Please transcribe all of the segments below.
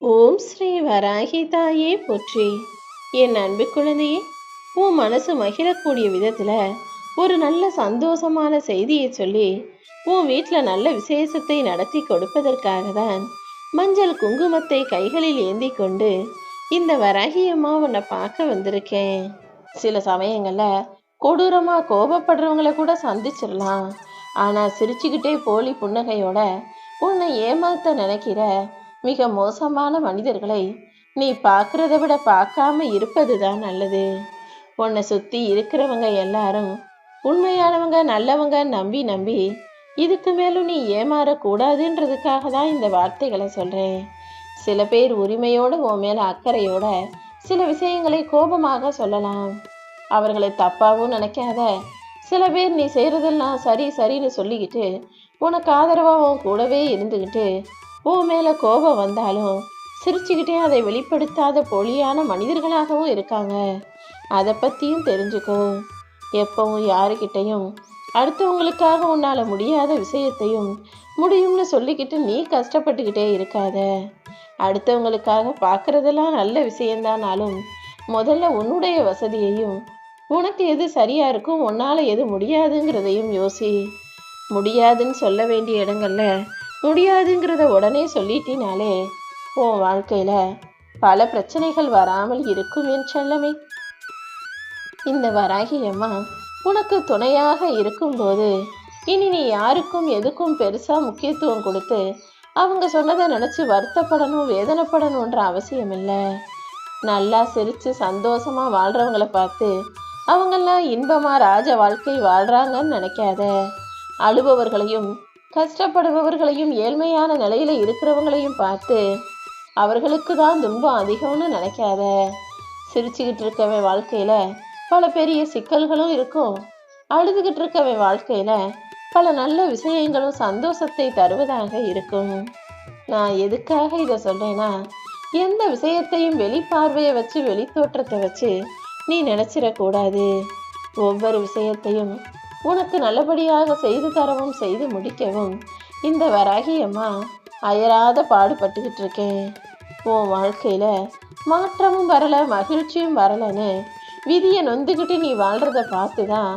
ஓம் ஸ்ரீ வராகி தாயே போற்றி. என் அன்பு குழந்தையே, உன் மனசு மகிழக்கூடிய விதத்துல ஒரு நல்ல சந்தோஷமான செய்தியை சொல்லி உன் வீட்டில் நல்ல விசேஷத்தை நடத்தி கொடுப்பதற்காக தான் மஞ்சள் குங்குமத்தை கைகளில் ஏந்தி கொண்டு இந்த வராகி அம்மா உன்னை பார்க்க வந்திருக்கேன். சில சமயங்கள்ல கொடூரமா கோபப்படுறவங்கள கூட சந்திச்சிடலாம். ஆனா சிரிச்சுக்கிட்டே போலி புன்னகையோட உன்னை ஏமாத்த நினைக்கிற மிக மோசமான மனிதர்களை நீ பார்க்கறத விட பார்க்காம இருப்பதுதான் நல்லது. உன்னை சுத்தி இருக்கிறவங்க எல்லாரும் உண்மையானவங்க நல்லவங்க நம்பி நம்பி இதுக்கு மேலும் நீ ஏமாறக்கூடாதுன்றதுக்காக தான் இந்த வார்த்தைகளை சொல்றேன். சில பேர் உரிமையோட உன் மேல அக்கறையோட சில விஷயங்களை கோபமாக சொல்லலாம். அவர்களை தப்பாவும் நினைக்காத. சில பேர் நீ செய்யறதெல்லாம் சரி சரின்னு சொல்லிக்கிட்டு உனக்கு ஆதரவாகவும் கூடவே இருந்துக்கிட்டு உன் மேல கோபம் வந்தாலும் சிரிச்சுக்கிட்டே அதை வெளிப்படுத்தாத பொலியான மனிதர்களாகவும் இருக்காங்க. அதை பத்தியும் தெரிஞ்சுக்கோ. எப்பவும் யாருக்கிட்டையும் அடுத்தவங்களுக்காக உன்னால முடியாத விஷயத்தையும் முடியும்னு சொல்லிக்கிட்டு நீ கஷ்டப்பட்டுக்கிட்டே இருக்காத. அடுத்தவங்களுக்காக பார்க்கறதெல்லாம் நல்ல விஷயம்தானாலும் முதல்ல உன்னுடைய வசதியையும் உனக்கு எது சரியா இருக்கும் உன்னால எது முடியாதுங்கிறதையும் யோசி. முடியாதுன்னு சொல்ல வேண்டிய இடங்கள்ல முடியாதுங்கிறத உடனே சொல்லிட்டினாலே உன் வாழ்க்கையில பல பிரச்சனைகள் வராமல் இருக்கும் என் செல்லமே. இந்த வராகி அம்மா உனக்கு துணையாக இருக்கும்போது இனி நீ யாருக்கும் எதுக்கும் பெருசா முக்கியத்துவம் கொடுத்து அவங்க சொன்னதை நினைச்சு வருத்தப்படணும் வேதனைப்படணுன்ற அவசியம் இல்லை. நல்லா சிரிச்சு சந்தோஷமா வாழ்றவங்களை பார்த்து அவங்கெல்லாம் இன்பமா ராஜ வாழ்க்கை வாழ்றாங்கன்னு நினைக்காத. அழுபவர்களையும் கஷ்டப்படுபவர்களையும் ஏழ்மையான நிலையில இருக்கிறவங்களையும் பார்த்து அவர்களுக்கு தான் துன்பம் அதிகம்னு நினைக்காத. சிரிச்சுக்கிட்டு இருக்கவன் வாழ்க்கையில பல பெரிய சிக்கல்களும் இருக்கும். அழுதுகிட்டு இருக்கவன் வாழ்க்கையில பல நல்ல விஷயங்களும் சந்தோஷத்தை தருவதாக இருக்கும். நான் எதுக்காக இதை சொல்றேன்னா, எந்த விஷயத்தையும் வெளிப்பார்வையை வச்சு வெளித்தோற்றத்தை வச்சு நீ நினைச்சிடக்கூடாது. ஒவ்வொரு விஷயத்தையும் உனக்கு நல்லபடியாக செய்து தரவும் செய்து முடிக்கவும் இந்த வராகி அம்மா அயராத பாடுபட்டுக்கிட்டு இருக்கேன். உன் வாழ்க்கையில மாற்றமும் வரல மகிழ்ச்சியும் வரலன்னு விதியை நொந்துக்கிட்டு நீ வாழ்றத பார்த்துதான்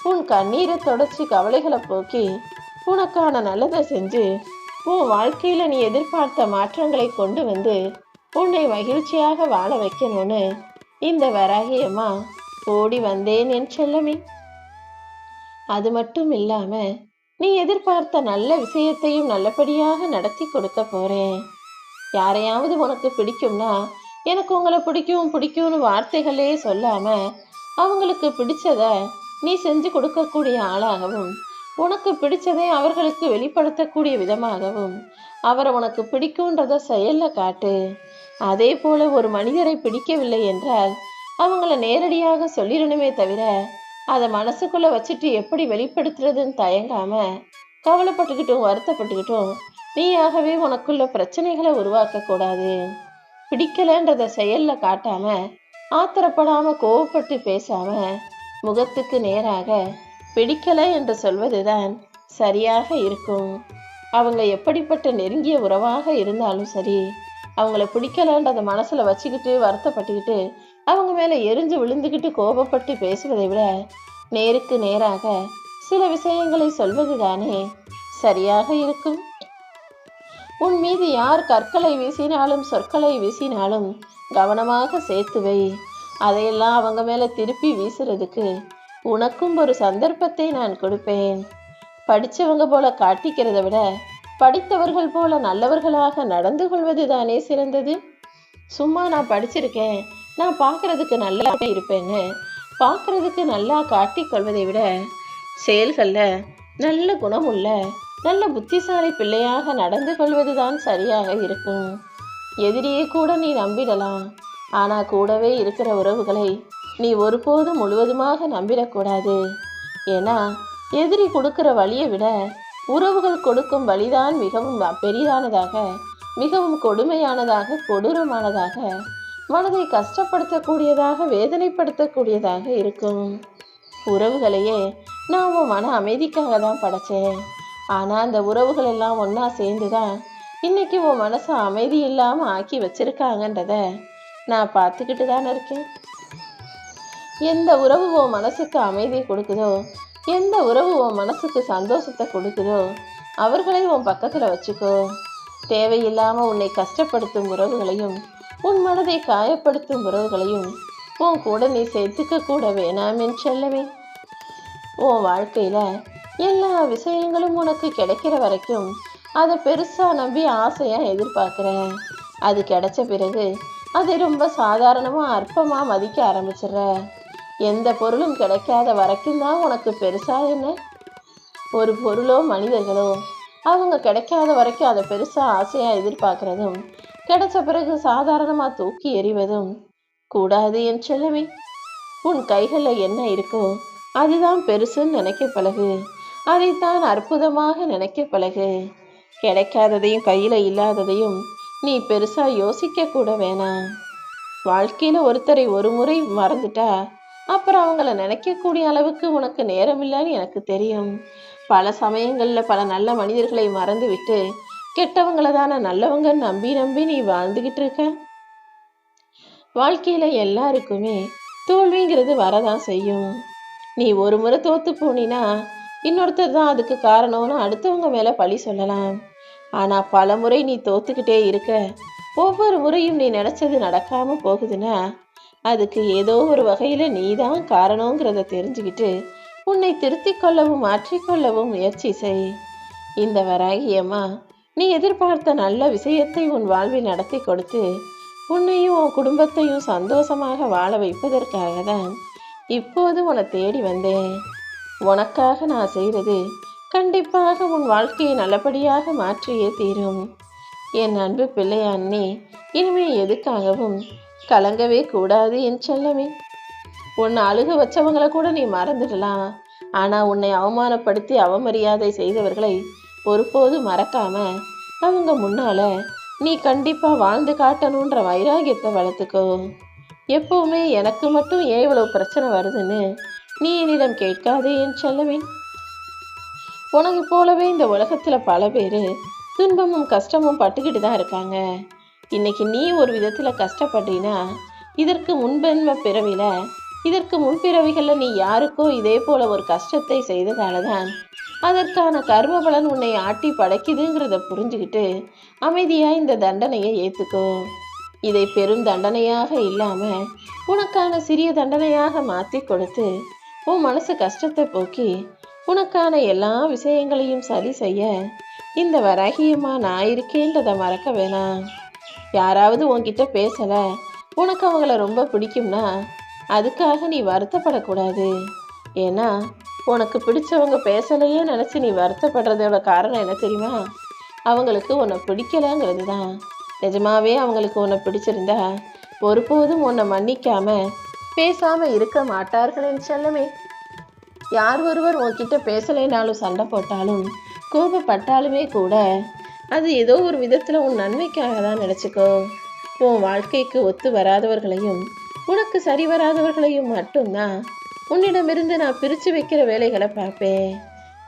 உன் கண்ணீரை தொடச்சி கவலைகளை போக்கி உனக்கான நல்லதை செஞ்சு உன் வாழ்க்கையில நீ எதிர்பார்த்த மாற்றங்களை கொண்டு வந்து உன்னை மகிழ்ச்சியாக வாழ வைக்கணும்னு இந்த வராகி அம்மா ஓடி வந்தேன் என் செல்லமே. அது மட்டும் இல்லாம நீ எதிர்பார்த்த நல்ல விஷயத்தையும் நல்லபடியாக நடத்தி கொடுக்க போறேன். யாரையாவது உனக்கு பிடிக்கும்னா எனக்கு உங்களை பிடிக்கும் பிடிக்கும்னு வார்த்தைகளே சொல்லாம அவங்களுக்கு பிடிச்சத நீ செஞ்சு கொடுக்கக்கூடிய ஆளாகவும் உனக்கு பிடிச்சதை அவர்களுக்கு வெளிப்படுத்தக்கூடிய விதமாகவும் அவரை உனக்கு பிடிக்கும்ன்றத செயல்ல காட்டு. அதே போல ஒரு மனிதரை பிடிக்கவில்லை என்றால் அவங்கள நேரடியாக சொல்லிடணுமே தவிர அதை மனசுக்குள்ள வச்சுட்டு எப்படி வெளிப்படுத்துறதுன்னு தயங்காம கவலைப்பட்டுக்கிட்டும் வருத்தப்பட்டுக்கிட்டும் நீயாகவே உனக்குள்ள பிரச்சனைகளை உருவாக்க கூடாது. பிடிக்கலன்றத செயல்ல காட்டாம ஆத்திரப்படாம கோவப்பட்டு பேசாம முகத்துக்கு நேராக பிடிக்கல என்று சொல்வதுதான் சரியாக இருக்கும். அவங்க எப்படிப்பட்ட நெருங்கிய உறவாக இருந்தாலும் சரி, அவங்கள பிடிக்கலன்றத மனசுல வச்சுக்கிட்டு வருத்தப்பட்டுக்கிட்டு அவங்க மேல எரிஞ்சு விழுந்துக்கிட்டு கோபப்பட்டு பேசுவதை விட நேருக்கு நேராக சில விஷயங்களை சொல்வதுதானே சரியாக இருக்கும். உன் மீது யார் கற்களை வீசினாலும் சொற்களை வீசினாலும் கவனமாக சேர்த்து வை. அதையெல்லாம் அவங்க மேல திருப்பி வீசுறதுக்கு உனக்கும் ஒரு சந்தர்ப்பத்தை நான் கொடுப்பேன். படிச்சவங்க போல காட்டிக்கிறத விட படித்தவர்கள் போல நல்லவர்களாக நடந்து கொள்வது தானே சிறந்தது. சும்மா நான் படிச்சிருக்கேன், நான் பார்க்கறதுக்கு நல்லா இருப்பேன்னு பார்க்கறதுக்கு நல்லா காட்டி கொள்வதை விட செயல்கள்ல நல்ல குணமுள்ள நல்ல புத்திசாலி பிள்ளையாக நடந்து கொள்வதுதான் சரியாக இருக்கும். எதிரியை கூட நீ நம்பிடலாம், ஆனா கூடவே இருக்கிற உறவுகளை நீ ஒருபோதும் முழுவதுமாக நம்பிடக்கூடாது. ஏன்னா எதிரி கொடுக்கிற வழியை விட உறவுகள் கொடுக்கும் வழிதான் மிகவும் பெரிதானதாக மிகவும் கொடுமையானதாக கொடூரமானதாக மனதை கஷ்டப்படுத்தக்கூடியதாக வேதனைப்படுத்தக்கூடியதாக இருக்கும். உறவுகளையே நான் உன் மன அமைதிக்காக தான் படைச்சேன். ஆனா அந்த உறவுகள் எல்லாம் ஒன்னா சேர்ந்துதான் இன்னைக்கு உன் மனசை அமைதி இல்லாம ஆக்கி வச்சிருக்காங்கன்றத நான் பார்த்துக்கிட்டு தானே இருக்கேன். எந்த உறவு உன் மனசுக்கு அமைதி கொடுக்குதோ, எந்த உறவு உன் மனசுக்கு சந்தோஷத்தை கொடுக்குதோ அவர்களை உன் பக்கத்துல வச்சுக்கோ. தேவையில்லாம உன்னை கஷ்டப்படுத்தும் உறவுகளையும் உன் மனதை காயப்படுத்தும் உறவுகளையும் உன் கூட நீ சேர்த்துக்க கூட வேணாம் என் செல்லவே. உன் வாழ்க்கையில எல்லா விஷயங்களும் உனக்கு கிடைக்கிற வரைக்கும் அதை பெருசா நம்பி ஆசையா எதிர்பார்க்கிற. அது கிடைச்ச பிறகு அதை ரொம்ப சாதாரணமா அற்பமா மதிக்க ஆரம்பிச்சிடுற. எந்த பொருளும் கிடைக்காத வரைக்கும் தான் உனக்கு பெருசா என்ன. ஒரு பொருளோ மனிதர்களோ அவங்க கிடைக்காத வரைக்கும் அதை பெருசா ஆசையா எதிர்பார்க்கறதும், கிடைச்ச பிறகு சாதாரணமா தூக்கி எறிவதும் கூடாது என் செல்லமே. உன் கைகள்ல என்ன இருக்கோ அதுதான் பெருசுன்னு நினைக்க பழகு. அதைத்தான் அற்புதமாக நினைக்க பழகு. கிடைக்காததையும் கையில இல்லாததையும் நீ பெருசா யோசிக்க கூட வேணாம். வாழ்க்கையில ஒருத்தரை ஒரு முறை மறந்துட்டா அப்புறம் அவங்கள நினைக்கக்கூடிய அளவுக்கு உனக்கு நேரம் இல்லைன்னு எனக்கு தெரியும். பல சமயங்கள்ல பல நல்ல மனிதர்களை மறந்து விட்டு கெட்டவங்கள தானே நல்லவங்க நம்பி நம்பி நீ வாழ்ந்துகிட்டு இருக்க. வாழ்க்கையில எல்லாருக்குமே தோல்விங்கிறது வரதான் செய்யும். நீ ஒரு முறை தோத்து போனினா இன்னொருத்தர் தான் அதுக்கு காரணம்னு அடுத்தவங்க மேல பழி சொல்லலாம். ஆனா பல முறை நீ தோத்துக்கிட்டே இருக்க, ஒவ்வொரு முறையும் நீ நினைச்சது நடக்காம போகுதுன்னா அதுக்கு ஏதோ ஒரு வகையில நீதான் காரணங்கிறத தெரிஞ்சுக்கிட்டு உன்னை திருத்திக் கொள்ளவும் மாற்றிக்கொள்ளவும் முயற்சி செய். இந்த வராகியம்மா நீ எதிர்பார்த்த நல்ல விஷயத்தை உன் வாழ்வில் நடத்தி கொடுத்து உன்னையும் உன் குடும்பத்தையும் சந்தோஷமாக வாழ வைப்பதற்காக தான் இப்போது உன்னை தேடி வந்தேன். உனக்காக நான் செய்கிறது கண்டிப்பாக உன் வாழ்க்கையை நல்லபடியாக மாற்றியே தீரும். என் அன்பு பிள்ளையான்னே, இனிமே எதுக்காகவும் கலங்கவே கூடாது என் செல்லமே. உன்னை அழுக வச்சவங்களை கூட நீ மறந்துடலாம். ஆனா உன்னை அவமானப்படுத்தி அவமரியாதை செய்தவர்களை ஒருபோதும் மறக்காம அவங்க முன்னால நீ கண்டிப்பா வாழ்ந்து காட்டணுன்ற வைராகியத்தை வளர்த்துக்கோ. எப்பவுமே எனக்கு மட்டும் ஏன் இவ்வளவு பிரச்சனை வருதுன்னு நீ என்னிடம் கேட்காதே என் செல்லமே. உனக்கு போலவே இந்த உலகத்துல பல பேரு துன்பமும் கஷ்டமும் பட்டுக்கிட்டு தான் இருக்காங்க. இன்னைக்கு நீ ஒரு விதத்துல கஷ்டப்படுறீனா இதற்கு முன்பிறவிகள்ல நீ யாருக்கோ இதே போல ஒரு கஷ்டத்தை செய்ததாலதான் அதற்கான கர்ம பலன் உன்னை ஆட்டி படைக்குதுங்கிறத புரிஞ்சுக்கிட்டு அமைதியா இந்த தண்டனையை ஏத்துக்கோ. இதை பெரும் தண்டனையாக இல்லாம உனக்கான சிறிய தண்டனையாக மாத்தி கொடுத்து உன் மனசு கஷ்டத்தை போக்கி உனக்கான எல்லா விஷயங்களையும் சரி செய்ய இந்த வராகியம்மா நான் இருக்கேன்றதை மறக்க வேணாம். யாராவது உன்கிட்ட பேசல, உனக்கு அவங்கள ரொம்ப பிடிக்கும்னா அதுக்காக நீ வருத்தப்படக்கூடாது. ஏன்னா உனக்கு பிடிச்சவங்க பேசலையே நினைச்சு நீ வருத்தப்படுறதோட காரணம் என்ன தெரியுமா? அவங்களுக்கு உன்னை பிடிக்கலங்கிறது தான். நிஜமாவே அவங்களுக்கு உன்னை பிடிச்சிருந்தா ஒருபோதும் உன்னை மன்னிக்காம பேசாம இருக்க மாட்டார்களின் செல்லமே. யார் ஒருவர் உன்கிட்ட பேசலைனாலும் சண்டை போட்டாலும் கோபப்பட்டாலுமே கூட அது ஏதோ ஒரு விதத்துல உன் நன்மைக்காக தான் நினைச்சுக்கோ. உன் வாழ்க்கைக்கு ஒத்து வராதவர்களையும் உனக்கு சரி வராதவர்களையும் மட்டும்தான் உன்னிடமிருந்து நான் பிரிச்சு வைக்கிற வேலைகளை பார்ப்பேன்.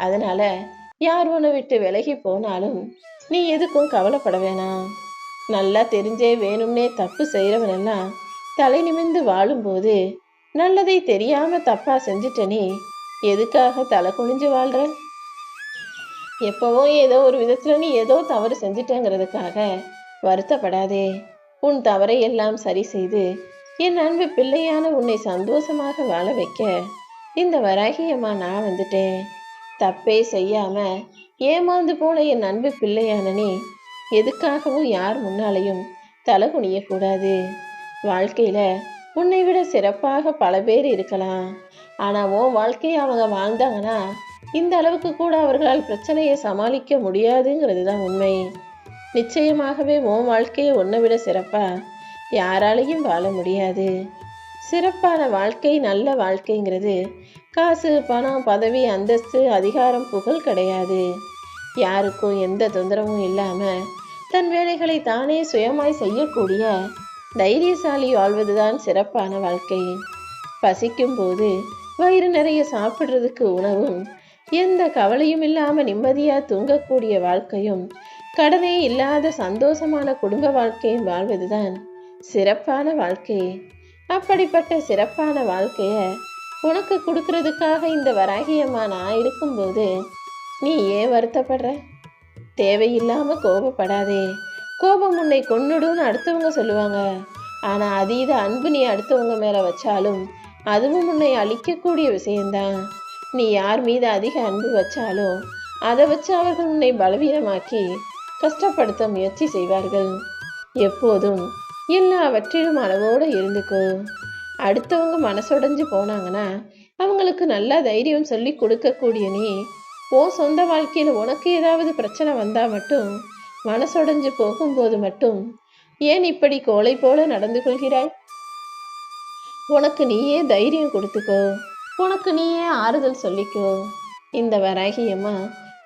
அதனால யார் உன்னை விட்டு விலகி போனாலும் நீ எதுக்கும் கவலைப்பட வேணாம். நல்லா தெரிஞ்சே வேணும்னே தப்பு செய்யறவனெல்லாம் தலை நிமிர்ந்து வாழும்போது நல்லதை தெரியாம தப்பா செஞ்சுட்டனே எதுக்காக தலை குனிஞ்சு வாழ்ற? எப்பவோ ஏதோ ஒரு விதத்துல நீ ஏதோ தவறு செஞ்சிட்டங்கிறதுக்காக வருத்தப்படாதே. உன் தவறை எல்லாம் சரி செய்து என் அன்பு பிள்ளையான உன்னை சந்தோஷமாக வாழ வைக்க இந்த வராகியம்மா நான் வந்துட்டேன். தப்பே செய்யாம ஏமாந்து போன என் அன்பு பிள்ளையான நீ எதுக்காகவும் யார் முன்னாலையும் தலை குனியக்கூடாது. வாழ்க்கையில உன்னை விட சிறப்பாக பல பேர் இருக்கலாம். ஆனா உன் வாழ்க்கையை அவங்க வாழ்ந்தாங்கன்னா இந்த அளவுக்கு கூட அவர்களால் பிரச்சனையை சமாளிக்க முடியாதுங்கிறது தான் உண்மை. நிச்சயமாகவே உன் வாழ்க்கையை உன்னை விட சிறப்பா யாராலையும் வாழ முடியாது. சிறப்பான வாழ்க்கை, நல்ல வாழ்க்கைங்கிறது காசு, பணம், பதவி, அந்தஸ்து, அதிகாரம், புகழ் கிடையாது. யாருக்கும் எந்த தொந்தரவும் இல்லாம தன் வேலைகளை தானே சுயமாய் செய்யக்கூடிய தைரியசாலி வாழ்வதுதான் சிறப்பான வாழ்க்கை. பசிக்கும் போது வயிறு நிறைய சாப்பிடுறதுக்கு உணவும், எந்த கவலையும் இல்லாம நிம்மதியா தூங்கக்கூடிய வாழ்க்கையும், கடனே இல்லாத சந்தோஷமான குடும்ப வாழ்க்கையை வாழ்வதுதான் சிறப்பான வாழ்க்கை. அப்படிப்பட்ட சிறப்பான வாழ்க்கைய உனக்கு கொடுக்கறதுக்காக இந்த வராகியம்மா நான் இருக்கும்போது நீ ஏன் வருத்தப்படுற? தேவையில்லாம கோபப்படாதே. கோபம் உன்னை கொன்னுடும்னு அடுத்தவங்க சொல்லுவாங்க. ஆனா அதீத அன்பு நீ அடுத்தவங்க மேல வச்சாலும் அதுவும் உன்னை அழிக்கக்கூடிய விஷயம்தான். நீ யார் மீது அதிக அன்பு வச்சாலும் அதை வச்சு அவர்கள் உன்னை பலவீனமாக்கி கஷ்டப்படுத்த முயற்சி செய்வார்கள். எப்போதும் எல்லாவற்றிலும் அளவோடு இருந்துக்கோ. அடுத்தவங்க மனசுடைஞ்சு போனாங்கன்னா அவங்களுக்கு நல்ல தைரியம் சொல்லி கொடுக்கக்கூடிய நீ உன் சொந்த வாழ்க்கையில் உனக்கு ஏதாவது பிரச்சனை வந்தா மட்டும் மனசுடைஞ்சு போகும்போது மட்டும் ஏன் இப்படி கோழை போல நடந்து கொள்கிறாய்? உனக்கு நீயே தைரியம் கொடுத்துக்கோ. உனக்கு நீயே ஆறுதல் சொல்லிக்கோ. இந்த வராகியம்மா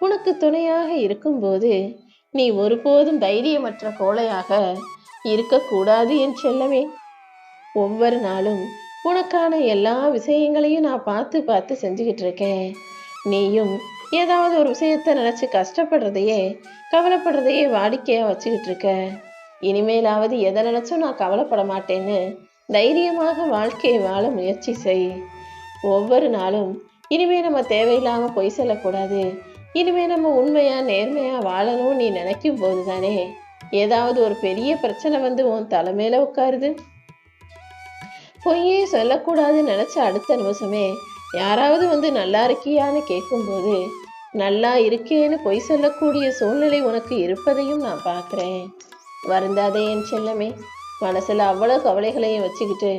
உனக்கு துணையாக இருக்கும்போது நீ ஒருபோதும் தைரியமற்ற கோழையாக இருக்கக்கூடாது என் செல்லமே. ஒவ்வொரு நாளும் உனக்கான எல்லா விஷயங்களையும் நான் பார்த்து பார்த்து செஞ்சுக்கிட்டு இருக்கேன். நீயும் ஏதாவது ஒரு விஷயத்தை நினச்சி கஷ்டப்படுறதையே கவலைப்படுறதையே வாடிக்கையாக வச்சுக்கிட்டு இருக்க. இனிமேலாவது எதை நினச்சும் நான் கவலைப்பட மாட்டேன்னு தைரியமாக வாழ்க்கையை வாழ முயற்சி செய். ஒவ்வொரு நாளும் இனிமே நம்ம தேவையில்லாமல் பொய் சொல்லக்கூடாது, இனிமே நம்ம உண்மையா நேர்மையா வாழணும்னு நீ நினைக்கும் போது தானே ஏதாவது ஒரு பெரிய பிரச்சனை வந்து உன் தலைமையில உட்காருது. பொய்யே சொல்லக்கூடாதுன்னு நினைச்ச அடுத்த நிமிஷமே யாராவது வந்து நல்லா இருக்கியான்னு கேட்கும்போது நல்லா இருக்கேன்னு பொய் சொல்லக்கூடிய சூழ்நிலை உனக்கு இருப்பதையும் நான் பார்க்குறேன். வருந்தாதே என் செல்லமே. மனசுல அவ்வளோ கவலைகளையும் வச்சுக்கிட்டு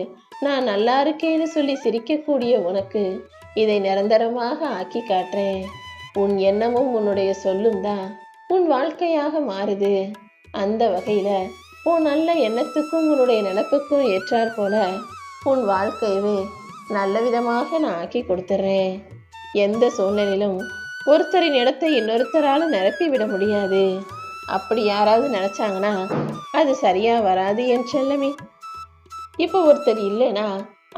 நான் நல்லா இருக்கேன்னு சொல்லி சிரிக்கக்கூடிய உனக்கு இதை நிரந்தரமாக ஆக்கி காட்டுறேன். உன் எண்ணமும் உன்னுடைய சொல்லும் தான் உன் வாழ்க்கையாக மாறுது. அந்த வகையில உன் நல்ல எண்ணத்துக்கும் உன்னுடைய நினைப்புக்கும் ஏற்றாற் போல உன் வாழ்க்கையவே நல்ல விதமாக நான் ஆக்கி கொடுத்துட்றேன். எந்த சூழ்நிலையிலும் ஒருத்தரின் இடத்தை இன்னொருத்தரால் நிரப்பி விட முடியாது. அப்படி யாராவது நினைச்சாங்கன்னா அது சரியா வராது என் செல்லமே. இப்போ ஒருத்தர் இல்லைன்னா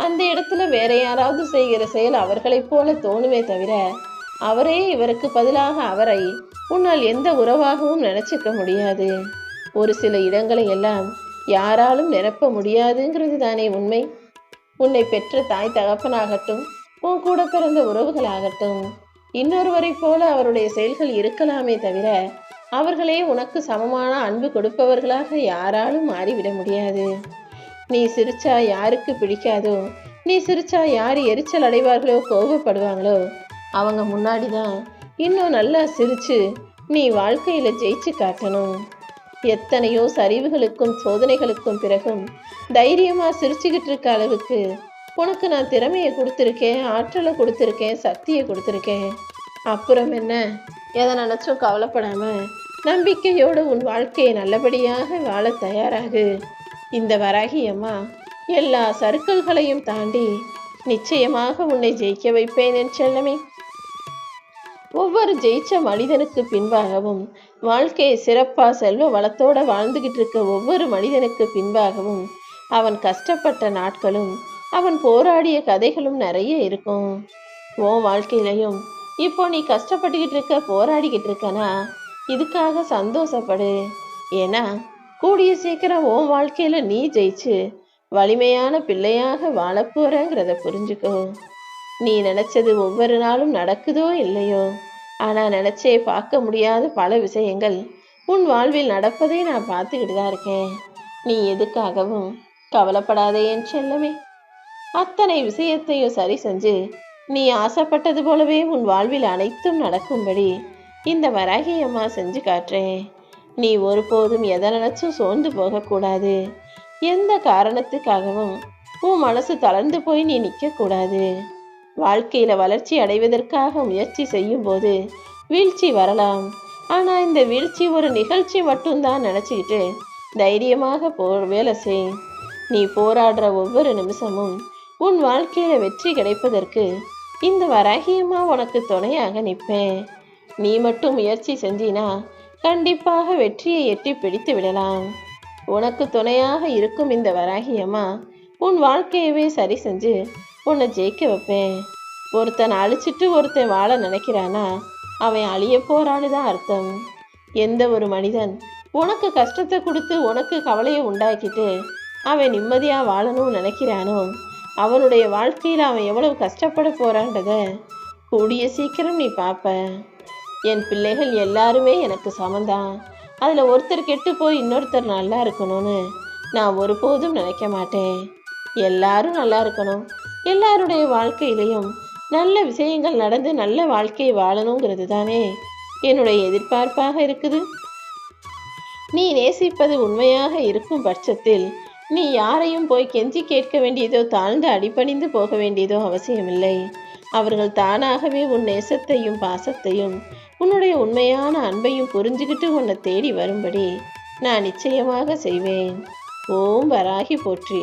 அந்த இடத்துல வேற யாராவது செய்கிற செயல் அவர்களைப் போல தோணுமே தவிர அவரே இவருக்கு பதிலாக அவரை உன்னால் எந்த உறவாகவும் நினைச்சுக்க முடியாது. ஒரு சில இடங்களை எல்லாம் யாராலும் நிரப்ப முடியாதுங்கிறது தானே உண்மை. உன்னை பெற்ற தாய் தகப்பனாகட்டும், உன் கூட பிறந்த உறவுகளாகட்டும், இன்னொருவரை போல அவருடைய செயல்கள் இருக்கலாமே தவிர அவர்களே உனக்கு சமமான அன்பு கொடுப்பவர்களாக யாராலும் மாறிவிட முடியாது. நீ சிரிச்சா யாருக்கு பிடிக்காதோ, நீ சிரிச்சா யார் எரிச்சல் அடைவார்களோ கோபப்படுவாங்களோ அவங்க முன்னாடி தான் இன்னும் நல்லா சிரிச்சு நீ வாழ்க்கையில ஜெயிச்சு காட்டணும். எத்தனையோ சரிவுகளுக்கும் சோதனைகளுக்கும் பிறகும் தைரியமா சிரிச்சுக்கிட்டு இருக்க அளவுக்கு உனக்கு நான் திறமையை கொடுத்துருக்கேன், ஆற்றலை கொடுத்துருக்கேன், சக்தியை கொடுத்துருக்கேன். அப்புறம் என்ன? எதை நினைச்சும் கவலைப்படாம நம்பிக்கையோடு உன் வாழ்க்கையை நல்லபடியாக வாழ தயாராகு. இந்த வராகியம்மா எல்லா சறுக்கல்களையும் தாண்டி நிச்சயமாக உன்னை ஜெயிக்க வைப்பேன் என் செல்லமே. ஒவ்வொரு ஜெயிச்ச மனிதனுக்கு பின்பாகவும் வாழ்க்கையை சிறப்பா செல்வ வளத்தோட வாழ்ந்துகிட்டு இருக்க ஒவ்வொரு மனிதனுக்கு பின்பாகவும் அவன் கஷ்டப்பட்ட நாட்களும் அவன் போராடிய கதைகளும் நிறைய இருக்கும். உன் வாழ்க்கையிலையும் இப்போ நீ கஷ்டப்பட்டுக்கிட்டு இருக்க, போராடிக்கிட்டு இருக்கனா, இதுக்காக சந்தோஷப்படு. ஏன்னா கூடிய சீக்கிரம் உன் வாழ்க்கையில நீ ஜெயிச்சு வலிமையான பிள்ளையாக வாழப்போறங்கிறத புரிஞ்சுக்கோ. நீ நினைச்சது ஒவ்வொரு நாளும் நடக்குதோ இல்லையோ, ஆனா நினைச்சே பார்க்க முடியாத பல விஷயங்கள் உன் வாழ்வில் நடப்பதை நான் பார்த்துக்கிட்டு தான் இருக்கேன். நீ எதுக்காகவும் கவலைப்படாதே என் செல்லமே. அத்தனை விஷயத்தையும் சரி செஞ்சு நீ ஆசைப்பட்டது போலவே உன் வாழ்வில் அனைத்தும் நடக்கும்படி இந்த வராகியம்மா செஞ்சு காட்டுறேன். நீ ஒருபோதும் எதை நினைச்சும் சோர்ந்து போகக்கூடாது. எந்த காரணத்துக்காகவும் உன் மனசு தளர்ந்து போய் நீ நிற்கக்கூடாது. வாழ்க்கையில வளர்ச்சி அடைவதற்காக முயற்சி செய்யும் போது வீழ்ச்சி வரலாம். ஆனா இந்த வீழ்ச்சி ஒரு நிகழ்ச்சி மட்டும்தான் நினைச்சுக்கிட்டு தைரியமாக வேலை செய். நீ போராடுற ஒவ்வொரு நிமிஷமும் உன் வாழ்க்கையில வெற்றி கிடைப்பதற்கு இந்த வராகியம்மா உனக்கு துணையாக நிற்பேன். நீ மட்டும் முயற்சி செஞ்சினா கண்டிப்பாக வெற்றியை எட்டி பிடித்து விடலாம். உனக்கு துணையாக இருக்கும் இந்த வராகியம்மா உன் வாழ்க்கையவே சரி செஞ்சு உன்னை ஜெயிக்க வைப்பேன். ஒருத்தன் அழிச்சிட்டு ஒருத்தன் வாழ நினைக்கிறானா அவன் அழிய போறான்னு தான் அர்த்தம். எந்த ஒரு மனிதன் உனக்கு கஷ்டத்தை கொடுத்து உனக்கு கவலையை உண்டாக்கிட்டு அவன் நிம்மதியா வாழணும்னு நினைக்கிறானோ அவனுடைய வாழ்க்கையில் அவன் எவ்வளவு கஷ்டப்பட போறான்றத கூடிய சீக்கிரம் நீ பார்ப்ப. என் பிள்ளைகள் எல்லாருமே எனக்கு சமந்தான். அதுல ஒருத்தர் கெட்டு போய் இன்னொருத்தர் நல்லா இருக்கணும்னு நான் ஒருபோதும் நினைக்க மாட்டேன். எல்லாரும் நல்லா இருக்கணும், எல்லாருடைய வாழ்க்கையிலையும் நல்ல விஷயங்கள் நடந்து நல்ல வாழ்க்கையை வாழணுங்கிறது தானே என்னுடைய எதிர்பார்ப்பாக இருக்குது. நீ நேசிப்பது உண்மையாக இருக்கும் பட்சத்தில் நீ யாரையும் போய் கெஞ்சி கேட்க வேண்டியதோ தாழ்ந்து அடிபணிந்து போக வேண்டியதோ அவசியமில்லை. அவர்கள் தானாகவே உன் நேசத்தையும் பாசத்தையும் உன்னுடைய உண்மையான அன்பையும் புரிஞ்சுக்கிட்டு உன்னை தேடி வரும்படி நான் நிச்சயமாக செய்வேன். ஓம் வராகி போற்றி.